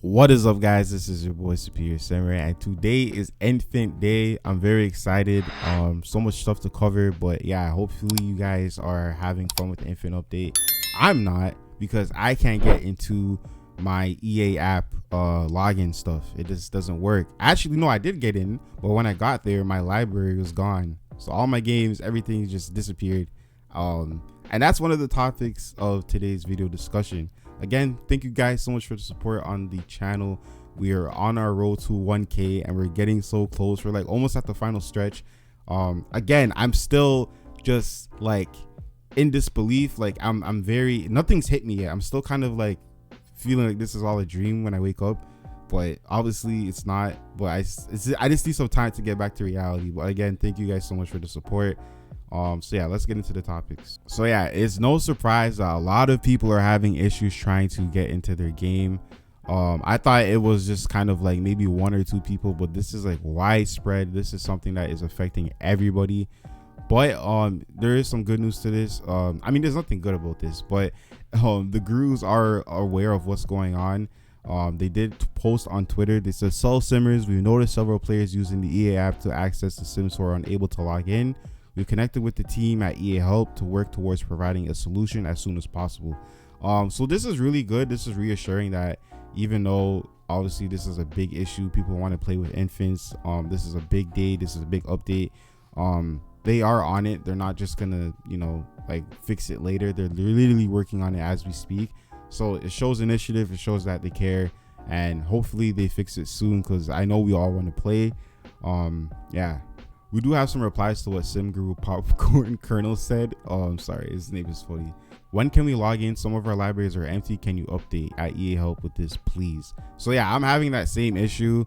What is up, guys? This is your boy Superior Samurai, and today is Infant Day. I'm very excited. So much stuff to cover, but yeah, hopefully you guys are having fun with the Infant update. I'm not, because I can't get into my EA app login stuff. It just doesn't work. Actually, no, I did get in, but when I got there, my library was gone. So all my games, everything just disappeared. And that's one of the topics of today's video discussion. Again, thank you guys so much for the support on the channel. We are on our road to 1K and we're getting so close. We're like almost at the final stretch. Again, I'm still just like in disbelief. Like I'm very, nothing's hit me yet. I'm still kind of like feeling like this is all a dream when I wake up, but obviously it's not. But I just need some time to get back to reality. But again, thank you guys so much for the support. So yeah, let's get into the topics. So yeah, it's no surprise that a lot of people are having issues trying to get into their game. I thought it was just kind of like maybe one or two people, but this is like widespread. This is something that is affecting everybody. But there is some good news to this. I mean, there's nothing good about this, but the gurus are aware of what's going on. They did post on Twitter. They said, "Soul Simmers, we've noticed several players using the EA app to access the Sims who are unable to log in. We connected with the team at EA Help to work towards providing a solution as soon as possible." So this is really good. This is reassuring that even though obviously this is a big issue, people want to play with infants. This is a big day. This is a big update. They are on it. They're not just gonna, like fix it later. They're literally working on it as we speak. So it shows initiative. It shows that they care, and hopefully they fix it soon, because I know we all want to play. Yeah. We do have some replies to what Sim Guru Popcorn Colonel said. I'm sorry, his name is funny. "When can we log in? Some of our libraries are empty. Can you update at EA Help with this, please?" So yeah, I'm having that same issue.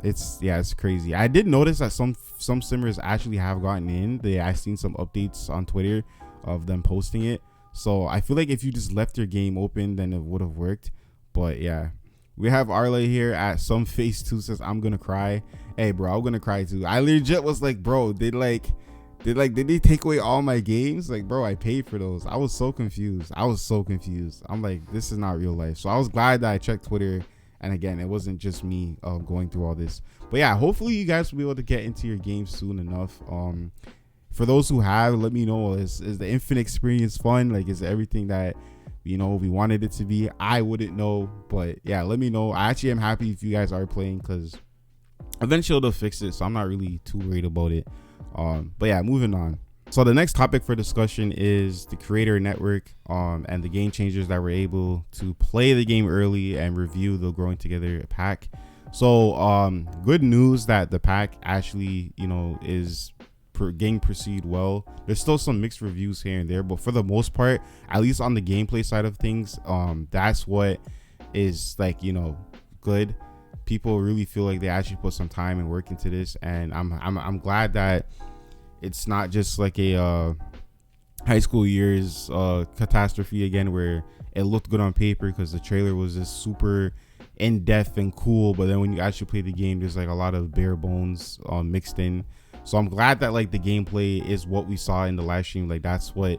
It's crazy. I did notice that some simmers actually have gotten in. I've seen some updates on Twitter of them posting it. So I feel like if you just left your game open, then it would have worked. But yeah. We have Arle here at Some Face 2 says, "I'm gonna cry." Hey bro, I'm gonna cry too. I legit was like, bro, did they take away all my games? Like, bro, I paid for those. I was so confused. I'm like, this is not real life. So I was glad that I checked Twitter, and again, it wasn't just me going through all this. But yeah, hopefully you guys will be able to get into your game soon enough. For those who have, let me know, is the Infinite experience fun? Like, is everything that we wanted it to be? I wouldn't know, but yeah, let me know. I actually am happy if you guys are playing, because eventually they'll fix it, so I'm not really too worried about it. But yeah, moving on. So the next topic for discussion is the creator network, and the game changers that were able to play the game early and review the Growing Together pack. So good news that the pack actually is game proceed well. There's still some mixed reviews here and there, but for the most part, at least on the gameplay side of things, that's what is like good. People really feel like they actually put some time and work into this, and I'm glad that it's not just like a high school years catastrophe again, where it looked good on paper because the trailer was just super in-depth and cool, but then when you actually play the game, there's like a lot of bare bones mixed in. So I'm glad that like the gameplay is what we saw in the live stream. Like that's what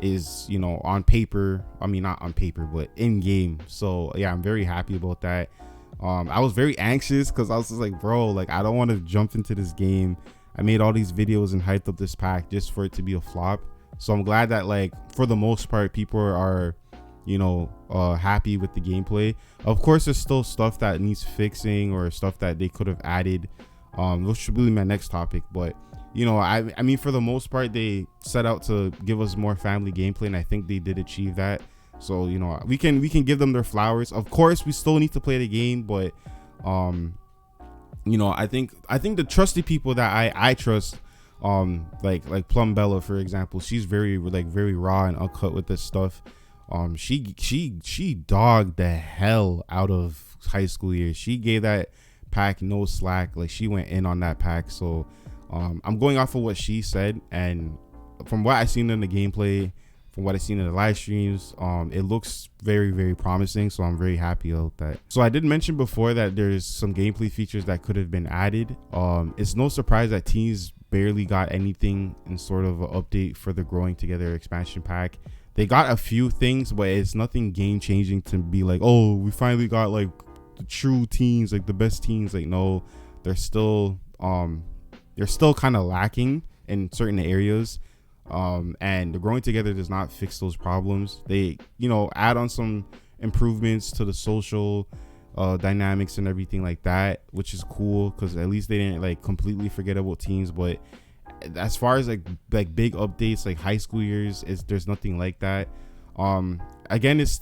is on paper. I mean, not on paper, but in game. So yeah, I'm very happy about that. I was very anxious because I was just like, bro, like I don't want to jump into this game. I made all these videos and hyped up this pack just for it to be a flop. So I'm glad that like for the most part people are happy with the gameplay. Of course, there's still stuff that needs fixing or stuff that they could have added, which should be my next topic. But I mean, for the most part, they set out to give us more family gameplay, and I think they did achieve that. So we can give them their flowers. Of course, we still need to play the game, but I think the trusted people that I trust, like Plum Bella, for example, she's very raw and uncut with this stuff. She dogged the hell out of high school years. She gave that pack no slack. Like she went in on that pack. So I'm going off of what she said, and from what I've seen in the gameplay, from what I've seen in the live streams, it looks very, very promising. So I'm very happy about that. So I did mention before that there's some gameplay features that could have been added. It's no surprise that teens barely got anything in sort of an update for the Growing Together expansion pack. They got a few things, but it's nothing game changing to be like, oh, we finally got like the true teens, like the best teens. Like, no, they're still kind of lacking in certain areas. And the growing together does not fix those problems. They, add on some improvements to the social dynamics and everything like that, which is cool, because at least they didn't like completely forget about teens. But as far as like big updates, like high school years, there's nothing like that. Again, it's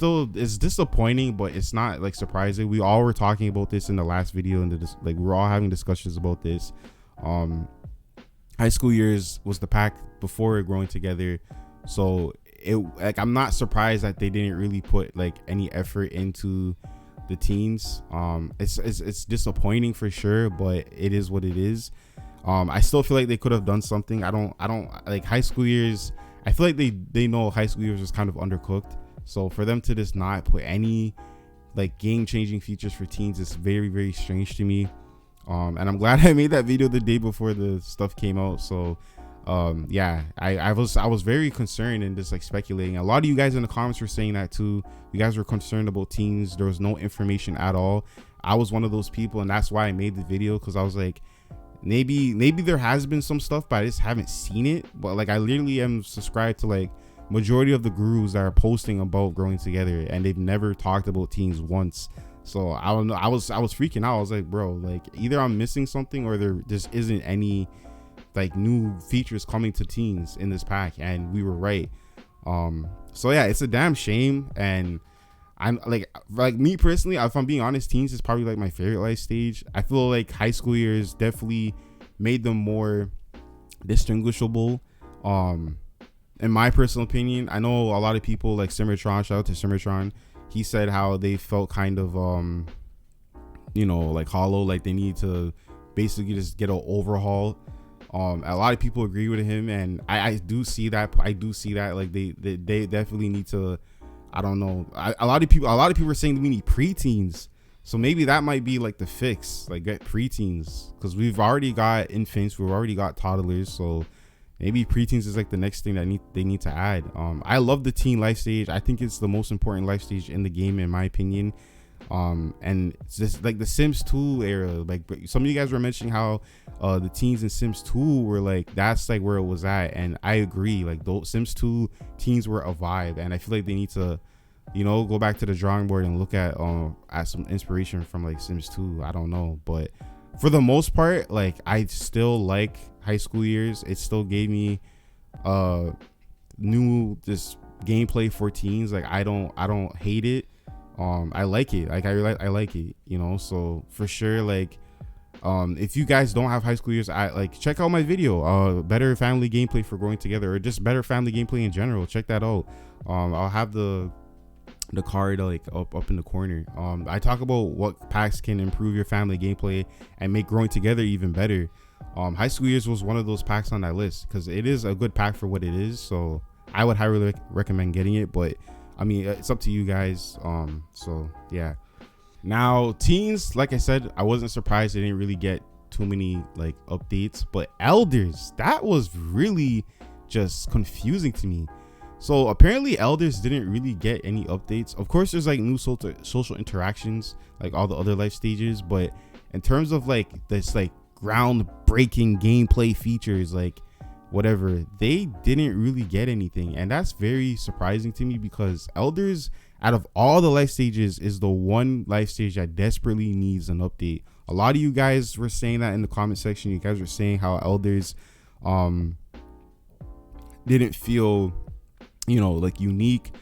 disappointing, but it's not like surprising. We all were talking about this in the last video, and like we're all having discussions about this. High school years was the pack before growing together, so I'm not surprised that they didn't really put like any effort into the teens. It's disappointing for sure, but it is what it is. I still feel like they could have done something. I don't like high school years. I feel like they know high school years was kind of undercooked. So for them to just not put any like game changing features for teens is very, very strange to me. And I'm glad I made that video the day before the stuff came out. So yeah, I was very concerned and just like speculating. A lot of you guys in the comments were saying that too. You guys were concerned about teens. There was no information at all. I was one of those people, and that's why I made the video, because I was like, maybe there has been some stuff, but I just haven't seen it. But like, I literally am subscribed to like majority of the gurus that are posting about growing together, and they've never talked about teens once. So I don't know, I was freaking out. I was like, bro, like either I'm missing something, or there just isn't any like new features coming to teens in this pack. And we were right. So yeah, it's a damn shame. And I'm like me personally, if I'm being honest, teens is probably like my favorite life stage. I feel like high school years definitely made them more distinguishable. In my personal opinion, I know a lot of people like Simmertron, shout out to Simmertron. He said how they felt kind of like hollow, like they need to basically just get an overhaul. A lot of people agree with him, and I do see that. Like they definitely need to. I don't know. A lot of people are saying that we need preteens. So maybe that might be like the fix, like get preteens, because we've already got infants, we've already got toddlers. So maybe preteens is like the next thing that they need to add. I love the teen life stage. I think it's the most important life stage in the game, in my opinion. And it's just like the Sims 2 era. Like some of you guys were mentioning how the teens in Sims 2 were like, that's like where it was at, and I agree. Like those Sims 2 teens were a vibe, and I feel like they need to, go back to the drawing board and look at some inspiration from like Sims 2. I don't know, but for the most part, like I still like high school years. It still gave me new this gameplay for teens. Like I don't hate it. I like it. Like I like it, so for sure. Like if you guys don't have high school years, check out my video, better family gameplay for growing together, or just better family gameplay in general. Check that out. I'll have the card like up in the corner. I talk about what packs can improve your family gameplay and make growing together even better. High school years was one of those packs on that list, because it is a good pack for what it is. So I would highly recommend getting it, but I mean, it's up to you guys. So yeah. Now teens, like I said, I wasn't surprised they didn't really get too many like updates, but elders, that was really just confusing to me. So apparently elders didn't really get any updates. Of course, there's like new social interactions, like all the other life stages, but in terms of like this like groundbreaking gameplay features, like whatever, they didn't really get anything. And that's very surprising to me, because elders, out of all the life stages, is the one life stage that desperately needs an update. A lot of you guys were saying that in the comment section. You guys were saying how elders didn't feel like unique.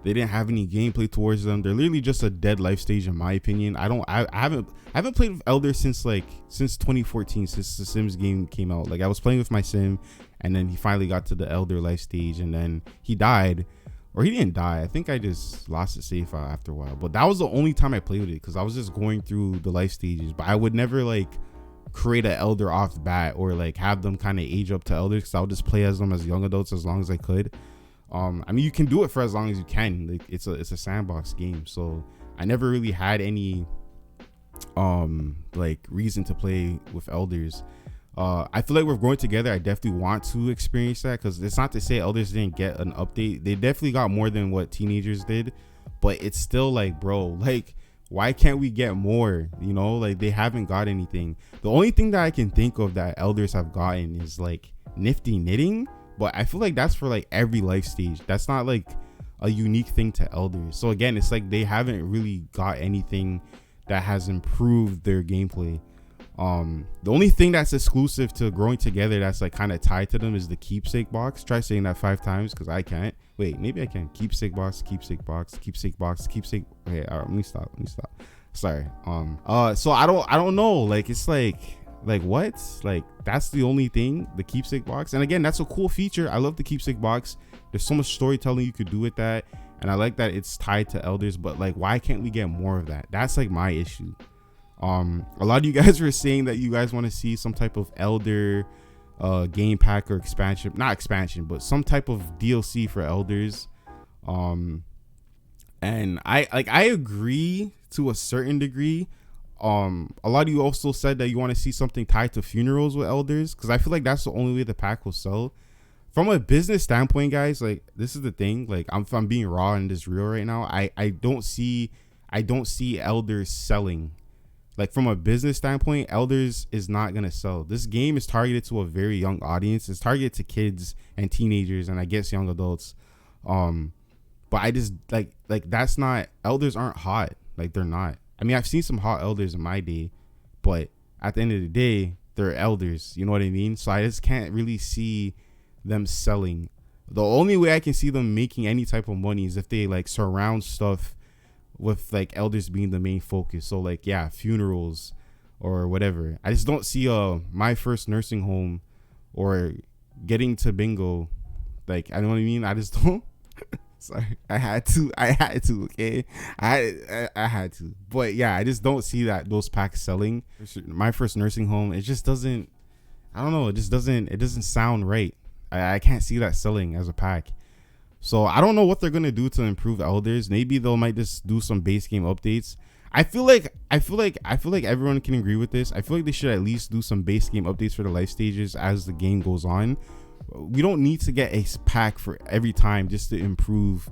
They didn't have any gameplay towards them. They're literally just a dead life stage, in my opinion. I haven't played with elders since 2014, since the Sims game came out. Like I was playing with my sim, and then he finally got to the elder life stage, and then he died. Or he didn't die. I think I just lost the save file after a while. But that was the only time I played with it, because I was just going through the life stages. But I would never like create an elder off the bat, or like have them kind of age up to elders, because I would just play as them as young adults as long as I could. I mean, you can do it for as long as you can. Like it's a sandbox game, so I never really had any like reason to play with elders. I feel like we're growing together. I definitely want to experience that, because it's not to say elders didn't get an update. They definitely got more than what teenagers did, but it's still like, bro, like why can't we get more? You know, like they haven't got anything. The only thing that I can think of that elders have gotten is like nifty knitting, but I feel like that's for like every life stage. That's not like a unique thing to elders. So again, it's like they haven't really got anything that has improved their gameplay. The only thing that's exclusive to growing together that's like kind of tied to them is the keepsake box. Try saying that 5 times because I can't. Wait, maybe I can. Keepsake box, keepsake box, keepsake box, keepsake. Okay, all right, let me stop. Sorry. So I don't know. Like it's like what? Like that's the only thing, the keepsake box. And again, that's a cool feature. I love the keepsake box. There's so much storytelling you could do with that, and I like that it's tied to elders. But like, why can't we get more of that? That's like my issue. A lot of you guys were saying that you guys want to see some type of elder game pack or expansion, not expansion, but some type of DLC for elders. And I agree to a certain degree. A lot of you also said that you want to see something tied to funerals with elders, because I feel like that's the only way the pack will sell. From a business standpoint, guys, like this is the thing. Like if I'm being raw and just real right now, I don't see elders selling. Like from a business standpoint, elders is not gonna sell. This game is targeted to a very young audience. It's targeted to kids and teenagers, and I guess young adults. But I just like that's not, elders aren't hot. Like they're not. I mean, I've seen some hot elders in my day, but at the end of the day, they're elders. You know what I mean? So I just can't really see them selling. The only way I can see them making any type of money is if they like surround stuff with like elders being the main focus. So like, yeah, funerals or whatever. I just don't see my first nursing home or getting to bingo. Like, I know what I mean? I just don't. Sorry, I had to, okay? I had to. But yeah, I just don't see those packs selling. My first nursing home, it just doesn't, I don't know, it doesn't sound right. I can't see that selling as a pack. So I don't know what they're gonna do to improve elders. Maybe they might just do some base game updates. I feel like everyone can agree with this. I feel like they should at least do some base game updates for the life stages as the game goes on. We don't need to get a pack for every time just to improve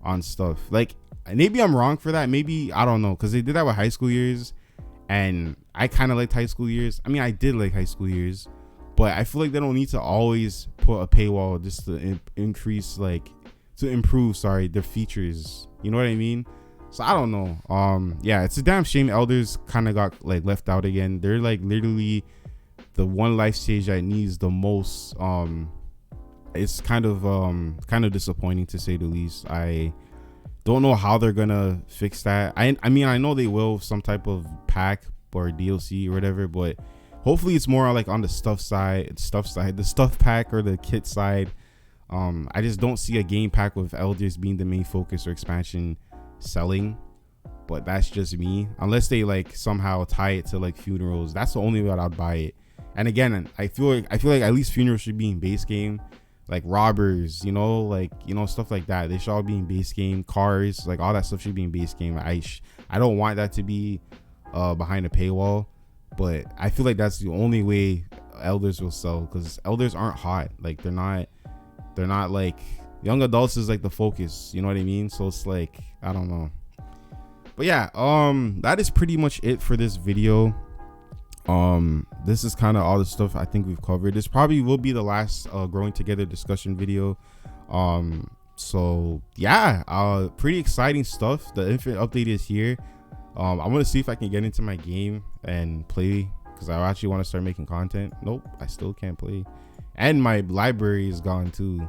on stuff. Like maybe I'm wrong for that. Maybe I don't know, because they did that with high school years, and I kind of liked high school years. I mean, I did like high school years, but I feel like they don't need to always put a paywall just to increase, like, to improve, their features. You know what I mean? So I don't know. Yeah, it's a damn shame elders kind of got like left out again. They're like literally the one life stage that needs the most. It's kind of disappointing to say the least. I don't know how they're gonna fix that. I mean, I know they will, some type of pack or DLC or whatever, but hopefully it's more like on the stuff side, the stuff pack or the kit side. I just don't see a game pack with elders being the main focus or expansion selling, but that's just me. Unless they like somehow tie it to like funerals, that's the only way I'd buy it. And again, I feel like at least funerals should be in base game, like robbers, stuff like that. They should all be in base game. Cars, like all that stuff should be in base game. I don't want that to be behind a paywall, but I feel like that's the only way elders will sell, because elders aren't hot. Like they're not like, young adults is like the focus, you know what I mean? So it's like, I don't know. But yeah, that is pretty much it for this video. This is kind of all the stuff I think we've covered. This probably will be the last growing together discussion video. So yeah, pretty exciting stuff. The Infinite update is here. I want to see if I can get into my game and play, because I actually want to start making content. Nope, I still can't play. And my library is gone too.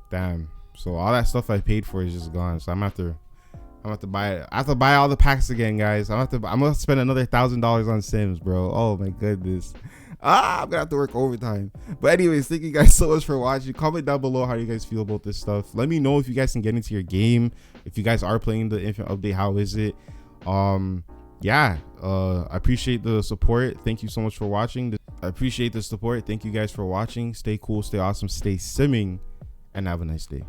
Damn. So all that stuff I paid for is just gone. So I'm gonna have to buy it. I have to buy all the packs again, guys. I'm gonna spend another $1,000 on Sims, bro. Oh my goodness. I'm gonna have to work overtime. But anyways, thank you guys so much for watching. Comment down below how you guys feel about this stuff. Let me know if you guys can get into your game. If you guys are playing the Infinite update, how is it? Yeah, I appreciate the support. Thank you so much for watching. I appreciate the support. Thank you guys for watching. Stay cool, stay awesome, stay simming, and have a nice day.